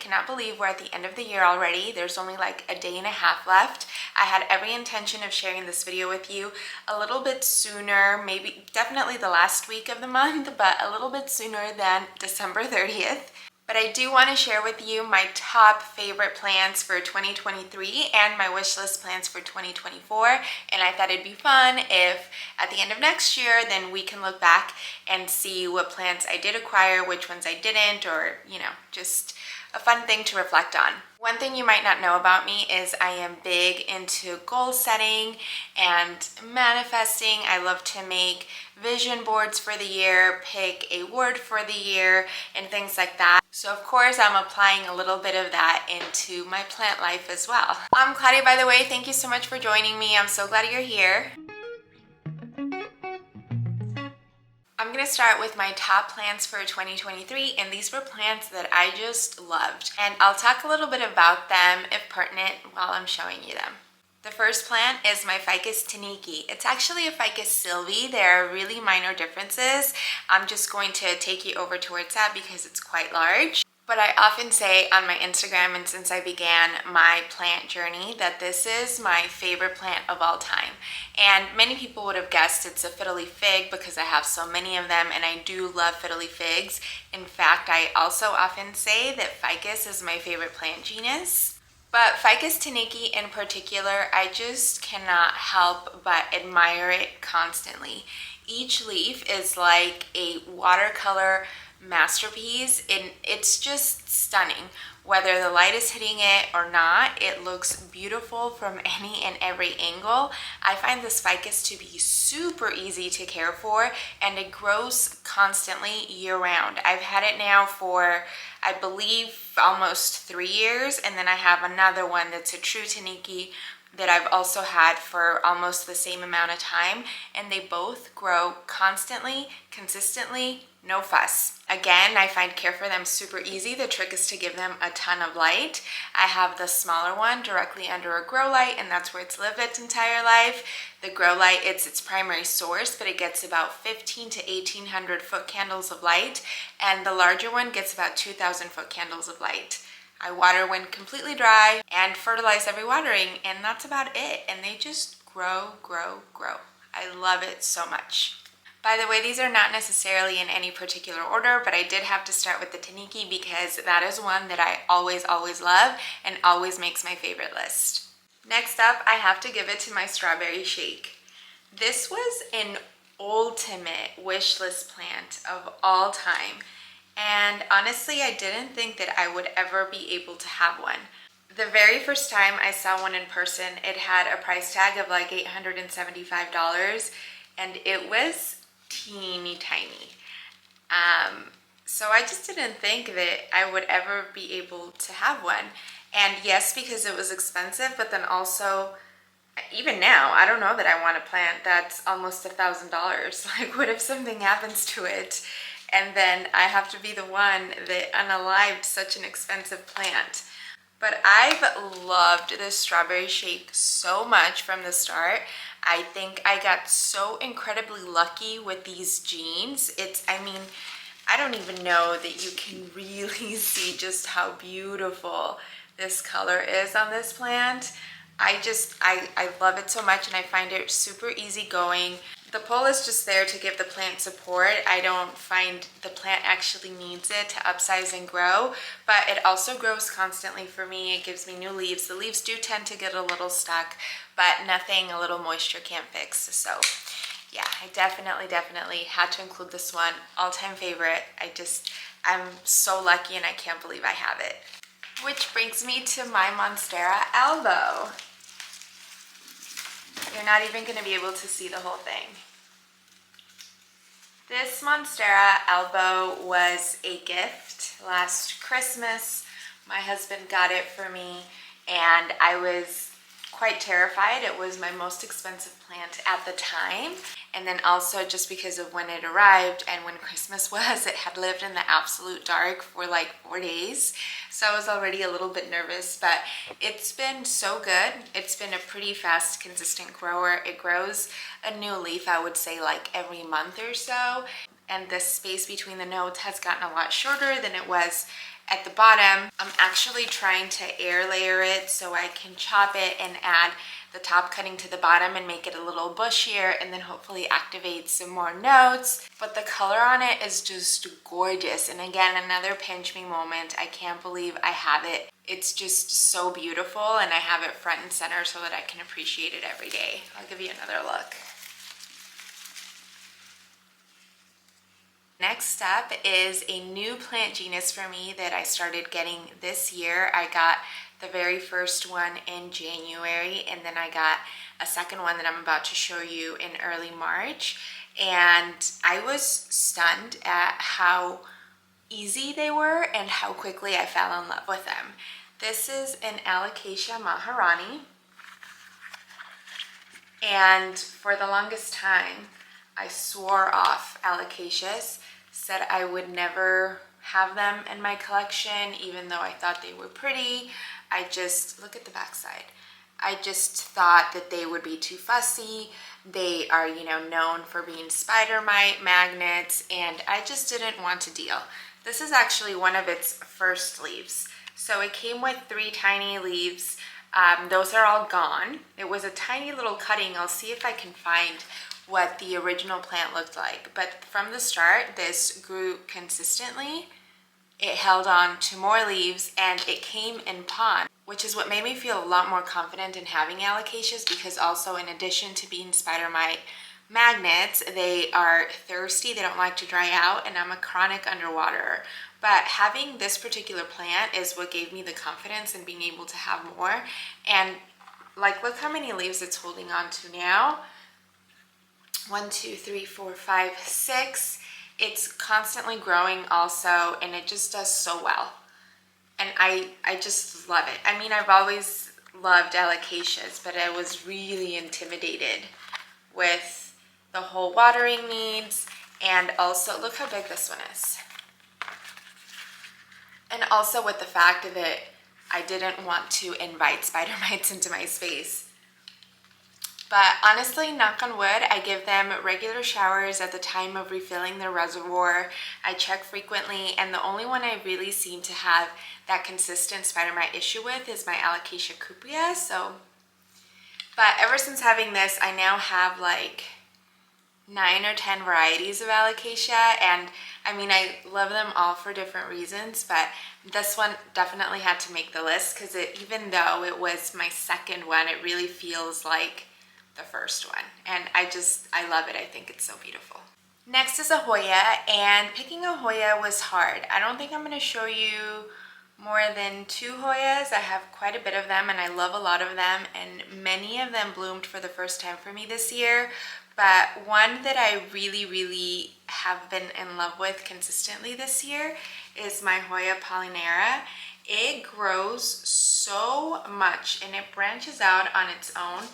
cannot believe we're at the end of the year already. There's only like a day and a half left. I had every intention of sharing this video with you a little bit sooner, maybe definitely the last week of the month, but a little bit sooner than December 30th. But I do want to share with you my top favorite plants for 2023 and my wish list plans for 2024. And I thought it'd be fun if at the end of next year, then we can look back and see what plants I did acquire, which ones I didn't, or, you know, just a fun thing to reflect on. One thing you might not know about me is I am big into goal setting and manifesting. I love to make vision boards for the year, pick a word for the year, and things like that. So of course I'm applying a little bit of that into my plant life as well. I'm Claudia, by the way. Thank you so much for joining me. I'm so glad you're here. I'm gonna start with my top plants for 2023, and these were plants that I just loved. And I'll talk a little bit about them, if pertinent, while I'm showing you them. The first plant is my ficus tineke. It's actually a ficus sylvie. There are really minor differences. I'm just going to take you over to where it's at because it's quite large. But I often say on my Instagram, and since I began my plant journey, that this is my favorite plant of all time. And many people would have guessed it's a fiddly fig because I have so many of them, and I do love fiddly figs. In fact, I also often say that ficus is my favorite plant genus. But ficus tineke in particular, I just cannot help but admire it constantly. Each leaf is like a watercolor masterpiece, and it's just stunning. Whether the light is hitting it or not, it looks beautiful from any and every angle. I find this ficus to be super easy to care for, and it grows constantly year-round. I've had it now for, I believe, almost 3 years, and then I have another one that's a true taniki that I've also had for almost the same amount of time, and they both grow constantly, consistently, no fuss. Again, I find care for them super easy. The trick is to give them a ton of light. I have the smaller one directly under a grow light, and that's where it's lived its entire life. The grow light, it's its primary source, but it gets about 15 to 1800 foot candles of light, and the larger one gets about 2000 foot candles of light. I water when completely dry and fertilize every watering, and that's about it. And they just grow, grow, grow. I love it so much. By the way, these are not necessarily in any particular order, but I did have to start with the taniki because that is one that I always love and always makes my favorite list. Next up, I have to give it to my strawberry shake. This was an ultimate wish list plant of all time. And honestly, I didn't think that I would ever be able to have one. The very first time I saw one in person, it had a price tag of like $875, and it was teeny tiny. So I just didn't think that I would ever be able to have one. And yes, because it was expensive, but then also, even now, I don't know that I want a plant that's almost $1,000. Like, what if something happens to it? And then I have to be the one that unalived such an expensive plant. But I've loved this strawberry shake so much from the start. I think I got so incredibly lucky with these genes. I mean, I don't even know that you can really see just how beautiful this color is on this plant. I love it so much, and I find it super easygoing. The pole is just there to give the plant support. I don't find the plant actually needs it to upsize and grow, but it also grows constantly for me. It gives me new leaves. The leaves do tend to get a little stuck, but nothing a little moisture can't fix. So yeah, I definitely had to include this one. All-time favorite. I'm so lucky, and I can't believe I have it. Which brings me to my Monstera albo. You're not even going to be able to see the whole thing. This Monstera albo was a gift last Christmas. My husband got it for me, and I was quite terrified. It was my most expensive plant at the time. And then also just because of when it arrived and when Christmas was, it had lived in the absolute dark for like 4 days. So I was already a little bit nervous, but it's been so good. It's been a pretty fast, consistent grower. It grows a new leaf, I would say, like every month or so. And the space between the nodes has gotten a lot shorter than it was At the bottom, I'm actually trying to air layer it so I can chop it and add the top cutting to the bottom and make it a little bushier and then hopefully activate some more notes. But the color on it is just gorgeous. And again, another pinch me moment. I can't believe I have it. It's just so beautiful, and I have it front and center so that I can appreciate it every day. I'll give you another look. Next up is a new plant genus for me that I started getting this year. I got the very first one in January, and then I got a second one that I'm about to show you in early March. And I was stunned at how easy they were and how quickly I fell in love with them. This is an Alacia Maharani. And for the longest time, I swore off alocasias, said I would never have them in my collection, even though I thought they were pretty. I just, look at the backside. I just thought that they would be too fussy. They are, you know, known for being spider mite magnets, and I just didn't want to deal. This is actually one of its first leaves. So it came with 3 tiny leaves. Those are all gone. It was a tiny little cutting. I'll see if I can find what the original plant looked like. But from the start, this grew consistently. It held on to more leaves, and it came in pond, which is what made me feel a lot more confident in having alocasias, because also in addition to being spider mite magnets, they are thirsty. They don't like to dry out, and I'm a chronic underwaterer. But having this particular plant is what gave me the confidence in being able to have more. And like, look how many leaves it's holding on to now. 1, 2, 3, 4, 5, 6. It's constantly growing also, and it just does so well. And I just love it. I mean, I've always loved alocasias, but I was really intimidated with the whole watering needs, and also look how big this one is. And also with the fact that I didn't want to invite spider mites into my space. But honestly, knock on wood, I give them regular showers at the time of refilling their reservoir. I check frequently, and the only one I really seem to have that consistent spider mite issue with is my Alocasia cuprea. But ever since having this, I now have like 9 or 10 varieties of Alocasia, and I mean, I love them all for different reasons, but this one definitely had to make the list, because even though it was my second one, it really feels like the first one, and I love it. I think it's so beautiful. Next is a Hoya, and picking a Hoya was hard. I don't think I'm going to show you more than 2 Hoyas. I have quite a bit of them, and I love a lot of them, and many of them bloomed for the first time for me this year. But one that I really have been in love with consistently this year is my Hoya pollinera. It grows so much, and it branches out on its own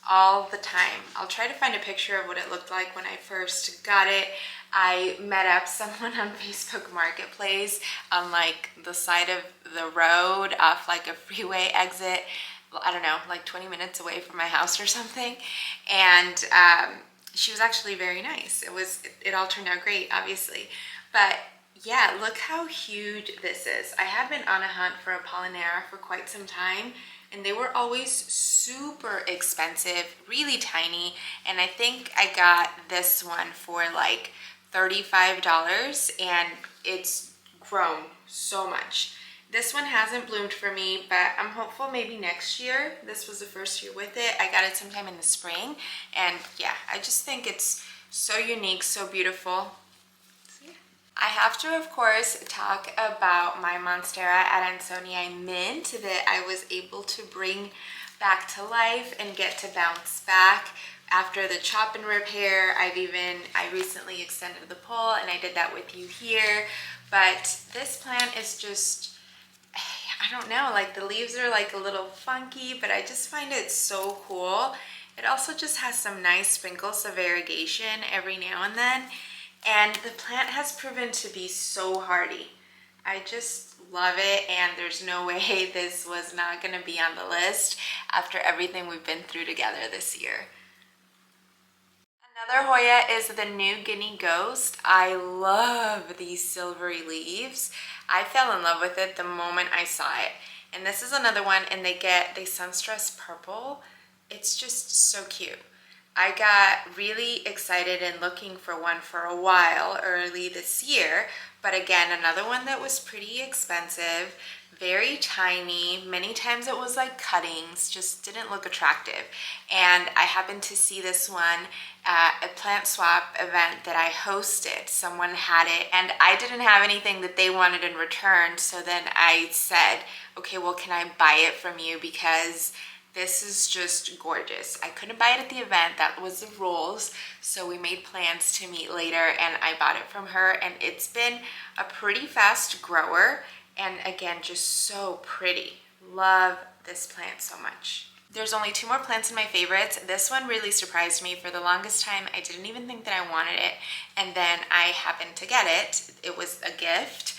all the time. I'll try to find a picture of what it looked like when I first got it. I met up someone on Facebook Marketplace on like the side of the road off like a freeway exit. I don't know, like 20 minutes away from my house or something. And she was actually very nice. It all turned out great, obviously. But yeah, look how huge this is. I have been on a hunt for a pollinera for quite some time, and they were always super expensive, really tiny. And I think I got this one for like $35, and it's grown so much. This one hasn't bloomed for me, but I'm hopeful maybe next year. This was the first year with it. I got it sometime in the spring, and yeah, I just think it's so unique, so beautiful. I have to, of course, talk about my Monstera Adansonii mint that I was able to bring back to life and get to bounce back after the chop and repair. I recently extended the pole, and I did that with you here. But this plant is just, I don't know, like the leaves are like a little funky, but I just find it so cool. It also just has some nice sprinkles of variegation every now and then. And the plant has proven to be so hardy. I just love it, and there's no way this was not going to be on the list after everything we've been through together this year. Another Hoya is the New Guinea Ghost. I love these silvery leaves. I fell in love with it the moment I saw it. And this is another one, and they sunstress purple. It's just so cute. I got really excited and looking for one for a while early this year, but again, another one that was pretty expensive, very tiny. Many times it was like cuttings, just didn't look attractive. And I happened to see this one at a plant swap event that I hosted. Someone had it and I didn't have anything that they wanted in return. So then I said, okay, well, can I buy it from you? Because this is just gorgeous. I couldn't buy it at the event, that was the rules. So we made plans to meet later and I bought it from her, and it's been a pretty fast grower. And again, just so pretty. Love this plant so much. There's only 2 more plants in my favorites. This one really surprised me. For the longest time, I didn't even think that I wanted it. And then I happened to get it. It was a gift.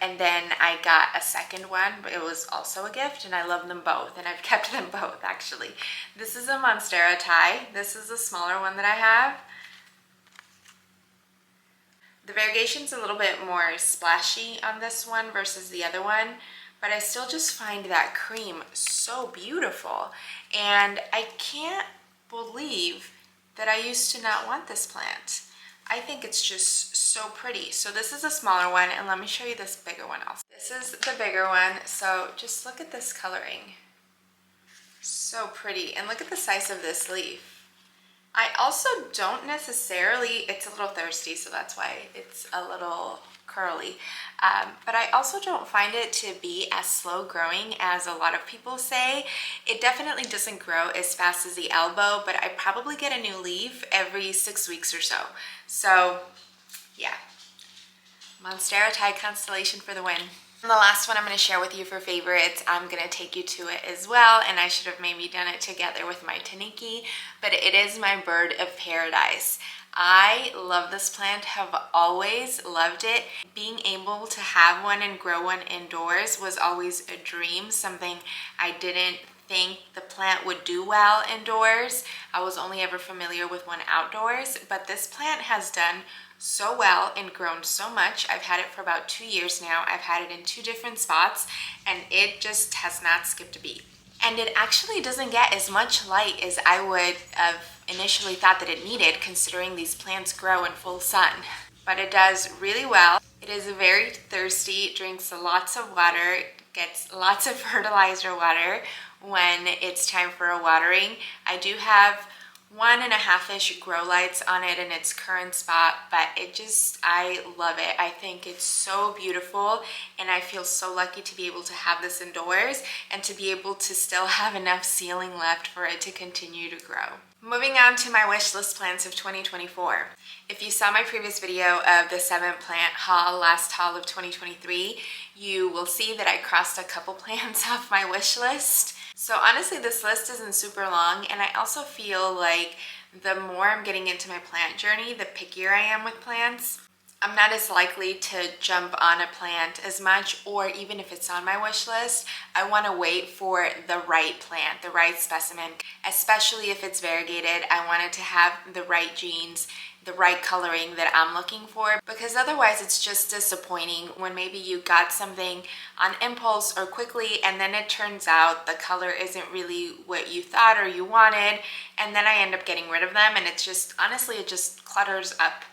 And then I got a second one, but it was also a gift, and I love them both. And I've kept them both, actually. This is a Monstera Tie. This is a smaller one that I have. The variegation's a little bit more splashy on this one versus the other one, but I still just find that cream so beautiful. And I can't believe that I used to not want this plant. I think it's just so pretty. So this is a smaller one, and let me show you this bigger one also. This is the bigger one, so just look at this coloring. So pretty, and look at the size of this leaf. I also don't necessarily, it's a little thirsty, so that's why it's a little curly, but I also don't find it to be as slow growing as a lot of people say. It definitely doesn't grow as fast as the albo, but I probably get a new leaf every 6 weeks or so. So yeah, Monstera Tie constellation for the win. And the last one I'm going to share with you for favorites, I'm going to take you to it as well, and I should have maybe done it together with my taniki, but it is my bird of paradise. I love this plant, have always loved it. Being able to have one and grow one indoors was always a dream, something I didn't think the plant would do well indoors. I was only ever familiar with one outdoors, but this plant has done so well and grown so much. I've had it for about 2 years now. I've had it in 2 different spots, and it just has not skipped a beat. And it actually doesn't get as much light as I would have initially thought that it needed, considering these plants grow in full sun. But it does really well. It is very thirsty, it drinks lots of water, gets lots of fertilizer water when it's time for a watering. I do have 1.5-ish grow lights on it in its current spot, but I love it. I think it's so beautiful, and I feel so lucky to be able to have this indoors and to be able to still have enough ceiling left for it to continue to grow. Moving on to my wish list plans of 2024. If you saw my previous video of the 7 plant haul, last haul of 2023, you will see that I crossed a couple plants off my wish list. So honestly, this list isn't super long, and I also feel like the more I'm getting into my plant journey, the pickier I am with plants. I'm not as likely to jump on a plant as much, or even if it's on my wish list, I want to wait for the right plant, the right specimen, especially if it's variegated. I want it to have the right genes, the right coloring that I'm looking for, because otherwise it's just disappointing when maybe you got something on impulse or quickly, and then it turns out the color isn't really what you thought or you wanted, and then I end up getting rid of them, and it's just, honestly, it just clutters up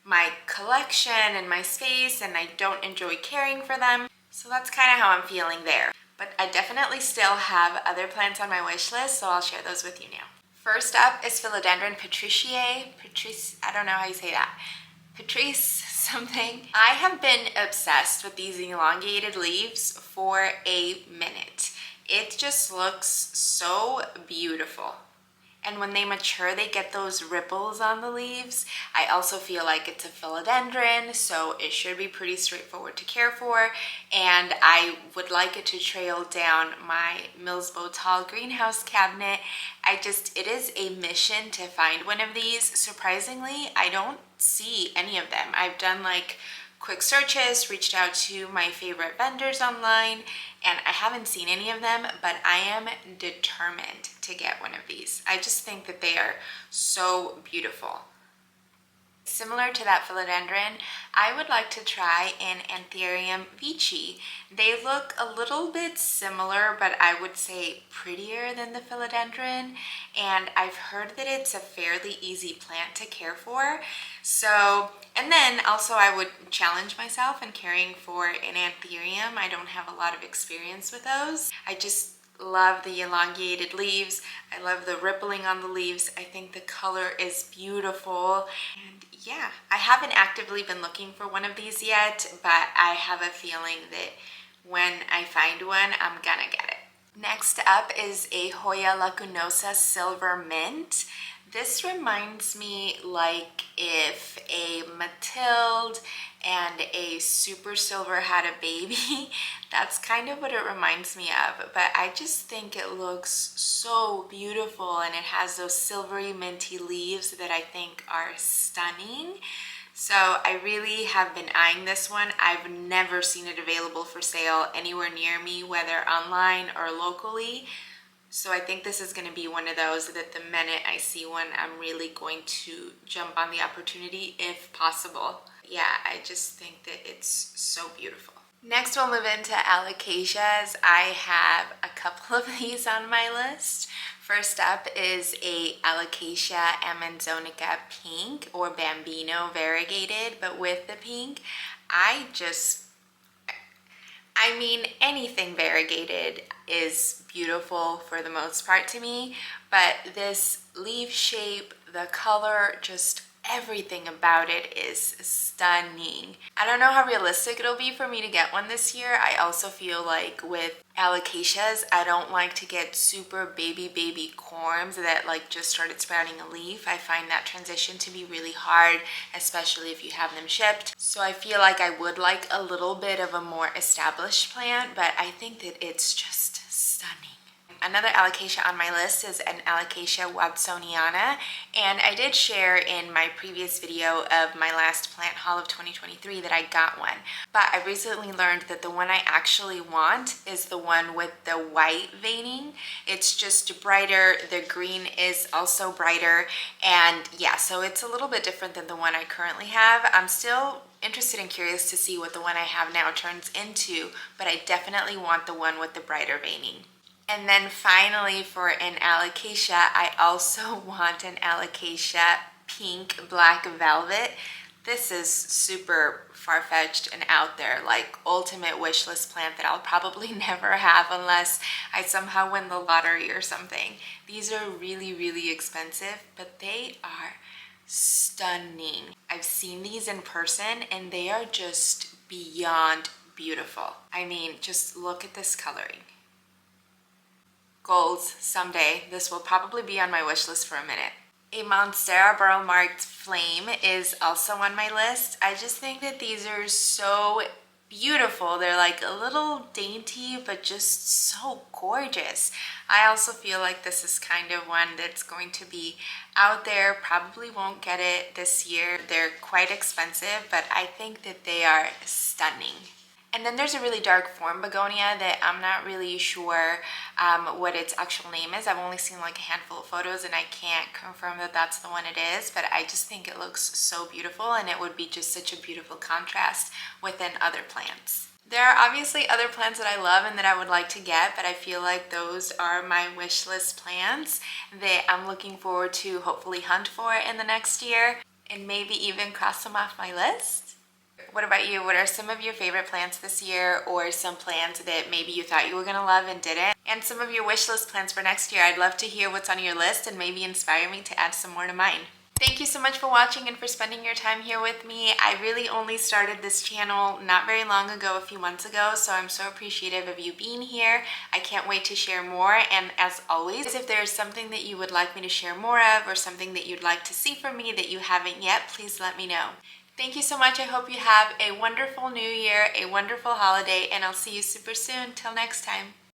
my collection and my space, and I don't enjoy caring for them. So that's kind of how I'm feeling there. But I definitely still have other plants on my wish list, so I'll share those with you now. First up is philodendron patriciae. I don't know how you say that. Patrice something. I have been obsessed with these elongated leaves for a minute. It just looks so beautiful. And when they mature, they get those ripples on the leaves. I also feel like it's a philodendron, so it should be pretty straightforward to care for. And I would like it to trail down my Millsbo tall greenhouse cabinet. It is a mission to find one of these. Surprisingly, I don't see any of them. I've done like quick searches, reached out to my favorite vendors online, and I haven't seen any of them, but I am determined to get one of these. I just think that they are so beautiful. Similar to that philodendron, I would like to try an Anthurium veitchii. They look a little bit similar, but I would say prettier than the philodendron. And I've heard that it's a fairly easy plant to care for. So, and then also I would challenge myself in caring for an Anthurium. I don't have a lot of experience with those. I just love the elongated leaves. I love the rippling on the leaves. I think the color is beautiful. And yeah, I haven't actively been looking for one of these yet, but I have a feeling that when I find one, I'm gonna get it. Next up is a Hoya lacunosa silver mint. This reminds me like if a Mathilde and a super silver had a baby. That's kind of what it reminds me of, but I just think it looks so beautiful, and it has those silvery minty leaves that I think are stunning. So I really have been eyeing this one. I've never seen it available for sale anywhere near me, whether online or locally. So I think this is going to be one of those that the minute I see one, I'm really going to jump on the opportunity if possible. Yeah, I just think that it's so beautiful. Next, we'll move into alocasias. I have a couple of these on my list. First up is a Alocasia amanzonica pink, or bambino variegated, but with the pink. I mean, anything variegated is beautiful for the most part to me, but this leaf shape, the color, just everything about it is stunning. I don't know how realistic it'll be for me to get one this year. I also feel like with alocasias, I don't like to get super baby corms that like just started sprouting a leaf. I find that transition to be really hard, especially if you have them shipped. So I feel like I would like a little bit of a more established plant, but I think that it's just stunning. Another alocasia on my list is an Alocasia watsoniana, and I did share in my previous video of my last plant haul of 2023 that I got one, but I recently learned that the one I actually want is the one with the white veining. It's just brighter, the green is also brighter, and yeah, so it's a little bit different than the one I currently have. I'm still interested and curious to see what the one I have now turns into, but I definitely want the one with the brighter veining. And then finally, for an alocasia, I also want an Alocasia pink black velvet. This is super far-fetched and out there, like ultimate wish list plant that I'll probably never have unless I somehow win the lottery or something. These are really expensive, but they are stunning. I've seen these in person and they are just beyond beautiful. I mean, just look at this coloring. Goals someday. This will probably be on my wish list for a minute. A Monstera burl marked flame is also on my list. I just think that these are so beautiful. They're like a little dainty, but just so gorgeous. I also feel like this is kind of one that's going to be out there. Probably won't get it this year. They're quite expensive, but I think that they are stunning. And then there's a really dark form begonia that I'm not really sure what its actual name is. I've only seen like a handful of photos and I can't confirm that that's the one it is, but I just think it looks so beautiful and it would be just such a beautiful contrast within other plants. There are obviously other plants that I love and that I would like to get, but I feel like those are my wish list plants that I'm looking forward to hopefully hunt for in the next year and maybe even cross them off my list. What about you? What are some of your favorite plants this year, or some plants that maybe you thought you were gonna love and didn't? And some of your wish list plans for next year. I'd love to hear what's on your list and maybe inspire me to add some more to mine. Thank you so much for watching and for spending your time here with me. I really only started this channel not very long ago, a few months ago, so I'm so appreciative of you being here. I can't wait to share more, and as always, if there's something that you would like me to share more of or something that you'd like to see from me that you haven't yet, please let me know. Thank you so much. I hope you have a wonderful new year, a wonderful holiday, and I'll see you super soon. Till next time.